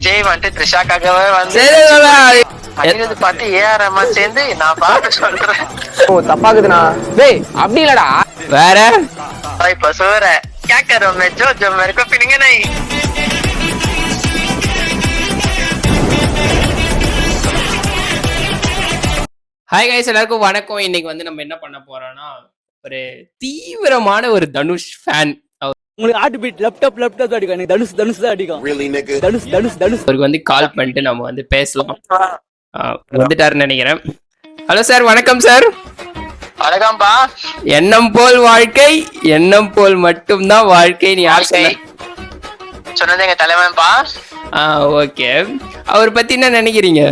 விஜய் வந்துட்டு த்ரிஷாக்காகவே வந்து அனிருத் பாட்டு ஏஆர் ரஹ்மான் சேர்ந்து நான் பாட்டு சொல்றேன். ஓ தப்பாக்குதுண்ணா. டேய் அப்படி இல்லடா. வேற இப்ப சொல்ற கேக்கறோம் ஜோ ஜோ मेरे को फीलिंग नहीं. ஹாய் கைஸ், எல்லாருக்கும் வணக்கம். இன்னைக்கு வந்து நம்ம என்ன பண்ண போறோம்னா, ஒரு தீவிரமான ஒரு தனுஷ் ஃபேன். உங்களுக்கு ஹார்ட் பீட் லேப்டாப் அடிக்கும். எனக்கு தனுஷ் தான் அடிக்கும். தனுஷ் அவருக்கு வந்து கால் பண்ணிட்டு நம்ம வந்து பேசலாம். வந்துட்டாருன்னு நினைக்கிறேன். ஹலோ சார், வணக்கம் சார். வணக்கம்பா. எண்ணம் போல் வாழ்க்கை, எண்ணம் போல் மட்டும்தான் வாழ்க்கை. நீ யார் சொன்னது எங்க தலைவன்பா. ஓகே, அவர் பத்தி என்ன நினைக்கிறீங்க?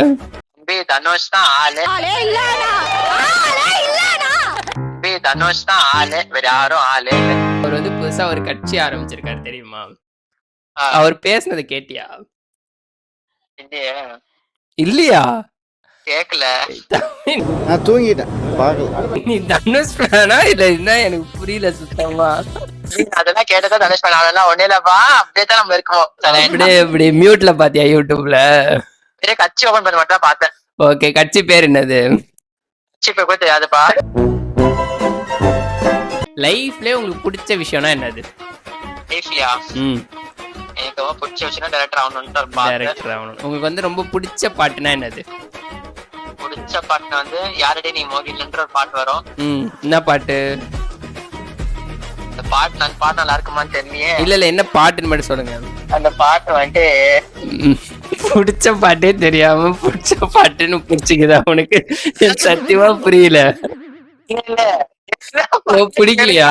தனுஷ் தான் ஆளு. தனுஷ் தான் ஆளு, வேற யாரும் ஆளு. அவர் வந்து புதுசா ஒரு கட்சி ஆரம்பிச்சிருக்காரு, தெரியுமா? அவர் பேசுனது கேட்டியா? இல்லையா? கேக்கல. நான் தூங்கிட்டேன், பார்க்கல. நீ தனுஷ் ஃபேனா இல்ல? என்ன எனக்கு புரியல சுத்தமா. அதெல்லாம் கேட்டதா தனுஷ் ஃபேன். அதெல்லாம் ஒண்ணே இல்லப்பா, அப்படியே தான் நம்ம இருக்கோம். அப்படியே மியூட்ல பாத்தியா யூடியூப்ல? கட்சி ஓபன் பண்ண மட்டும் பார்த்தேன். ஓகே, கட்சி பேர் என்னது? கட்சி பேர் கூட தெரியாதுப்பா. லைஃப்ல உங்களுக்கு பிடிச்ச விஷயம்னா என்னது? லைஃப்லயா? எனக்கு ரொம்ப பிடிச்ச விஷயம் டைரக்டர் ஆகணும்னு. டைரக்டர் ஆகணும். உங்களுக்கு வந்து ரொம்ப பிடிச்ச பாட்டுனா என்னது? பிடிச்ச பாட்டுனா வந்து யாரடி நீ மோகில்ன்ற ஒரு பாட்டு வரும். என்ன பாட்டு? அந்த பாட்டு நான் பாட்டு நல்லா இருக்குமான்னு தெரியலையே. இல்ல என்ன பாட்டுன்னு மட்டும் சொல்லுங்க. அந்த பாட்டு வந்துட்டு பிடிச்ச பாட்டே தெரியாம பிடிச்ச பாட்டுன்னு பிடிச்சிக்குதா உனக்கு? சத்தியமா புரியல. பிடிக்கலையா?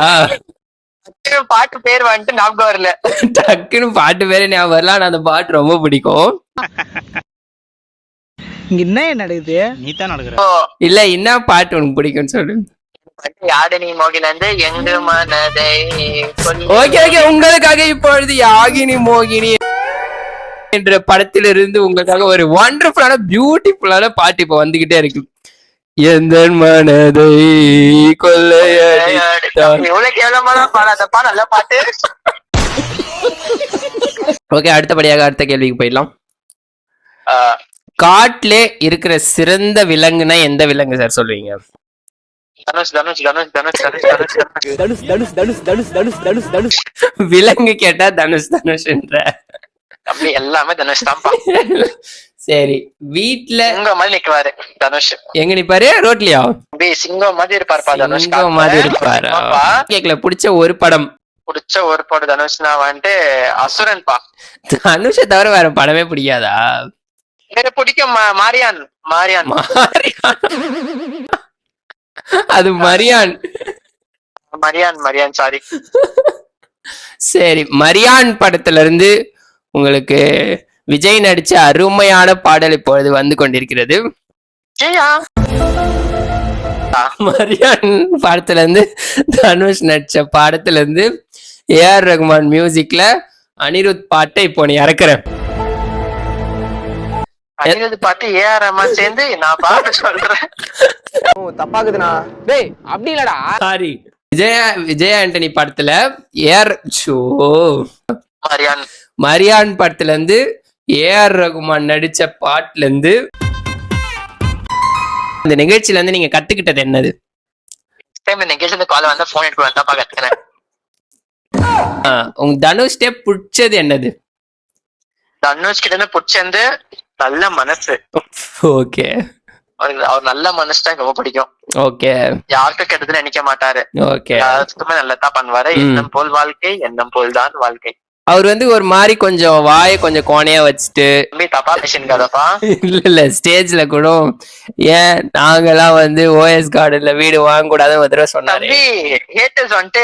பாட்டு பேர் வந்துட்டு ஞாபகம் வரல. டக்குன்னு பாட்டு பேரு ஞாபகம் வரல. ஆனா அந்த பாட்டு ரொம்ப பிடிக்கும். இங்க என்ன நடக்குது? நீ தான் நடக்குற. இல்ல என்ன பாட்டு உனக்கு பிடிக்கும்னு சொல்லு. யாழினி மோகினந்து எங்க மனதை. ஓகே ஓகே, உங்களுக்காக இப்பொழுது யாகினி மோகினி என்ற படத்திலிருந்து உங்களுக்காக ஒரு வண்டர்ஃபுல்லான பியூட்டிஃபுல்லான பாட்டு இப்ப வந்துகிட்டே இருக்கு. எந்த மனதை கொள்ளையடித்தான். எவ்வளவு கேவலமான பாடாதப்பா, நல்ல பாட்டு. ஓகே, அடுத்தபடியாக அடுத்த கேள்விக்கு போயிடலாம். காட்டிலே இருக்கிற சிறந்த விலங்குனா எந்த விலங்கு சார் சொல்லுவீங்க? தனுஷ் தனுஷ் தனுஷ் தனுஷ் தனுஷ் தனுஷ் தனுஷ் தனுஷ் தனுஷ் தனுஷ் தனுஷ் தனுஷ். விலங்கு கேட்டா தனுஷ் தனுஷ்ன்ற. அப்படி எல்லாமே தனுஷ் தான்ப்பா. சரி, வீட்ல சிங்கம் மாதிரி நிக்குவாரு தனுஷ். எங்க நிப்பாரு? ரோட்லயா? சிங்கம் மாதிரி இருப்பாருப்பா தனுஷ். சிங்கம் மாதிரி இருப்பாரு. கேக்கல. பிடிச்ச ஒரு படம்? பிடிச்ச ஒரு படம் தனுஷ்னா வந்துட்டு அசுரன்பா. தனுஷை தவிர வேற படமே பிடிக்காதா? எனக்கு பிடிக்கும் மாரியான். மாரியான் அது மரியான். மரியான் மரியான் சாரி. சரி, மரியான் படத்துல இருந்து உங்களுக்கு விஜய் நடிச்ச அருமையான பாடல் இப்பொழுது வந்து கொண்டிருக்கிறது. மரியான் படத்துல இருந்து தனுஷ் நடிச்ச பாடத்துல இருந்து ஏஆர் ரஹ்மான் மியூசிக்ல அனிருத் பாட்டை இப்போ நீ இறக்குறேன். அனிருத் பாட்டு ஏஆர் ரஹ்மான் சேர்ந்து நான் பாட்டு சொல்றேன். ஓ தப்பாக்குதுண்ணா. டேய் அப்படி இல்லடா. சாரி, விஜய் ஆண்டனி படத்துல மரியான் படத்துல இருந்து ஏஆர் ரகுமான் நடிச்ச பாட்டுல இருந்து இந்த நிகழ்ச்சியில இருந்து நீங்க கத்துக்கிட்டது என்னது? உங்க தனுஷ் பிடிச்சது என்னது? தனுஷ் கிட்ட இருந்து பிடிச்சது நல்ல மனசு. ஓகே, அவர் நல்ல மனசு தான் ரொம்ப பிடிக்கும். ஓகே, யாருக்கும் கெட்டதுன்னு நினைக்க மாட்டாரு. ஓகே, யாருக்குமே நல்லதா பண்ணுவாரு. எண்ணம் போல் வாழ்க்கை, எண்ணம் போல் தான் வாழ்க்கை. அவர் வந்து ஒரு மாதிரி கொஞ்சம் வாயை கொஞ்சம் கோணையா வச்சுட்டு. தப்பா பேசிருக்காதப்பா. இல்ல ஸ்டேஜ்ல கூட ஏன் நாங்கெல்லாம் வந்து ஓஎஸ் கார்டன்ல வீடு வாங்க கூடாதுன்னு ஒரு தடவை சொன்னாரு. ஹேட்டர்ஸ் வந்துட்டு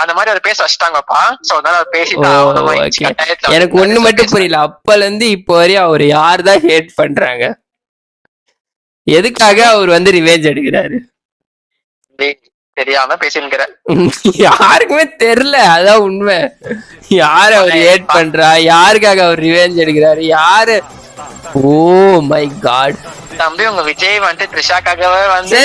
அந்த மாதிரி அவர் பேச வச்சுட்டாங்கப்பா. சோ அதனால அவர் பேசிட்டாங்க. எனக்கு ஒண்ணு மட்டும் புரியல, அப்பல இருந்து இப்போ வரையும் அவர் யார் தான் ஹேட் பண்றாங்க? எதுக்காக அவர் வந்து ரிவேஞ்ச் எடுக்கிறாரு? தெரியாம பேசிருக்கிற யாருக்குமே தெரியல, அதான் உண்மை. யாரு அவர் ஹேட் பண்றா? யாருக்காக அவர் ரிவெஞ்ச் எடுக்கிறாரு? யாரு? ஓ மை காட் தம்பி, உங்க விஜய் வந்துட்டு த்ரிஷாக்காகவே வந்து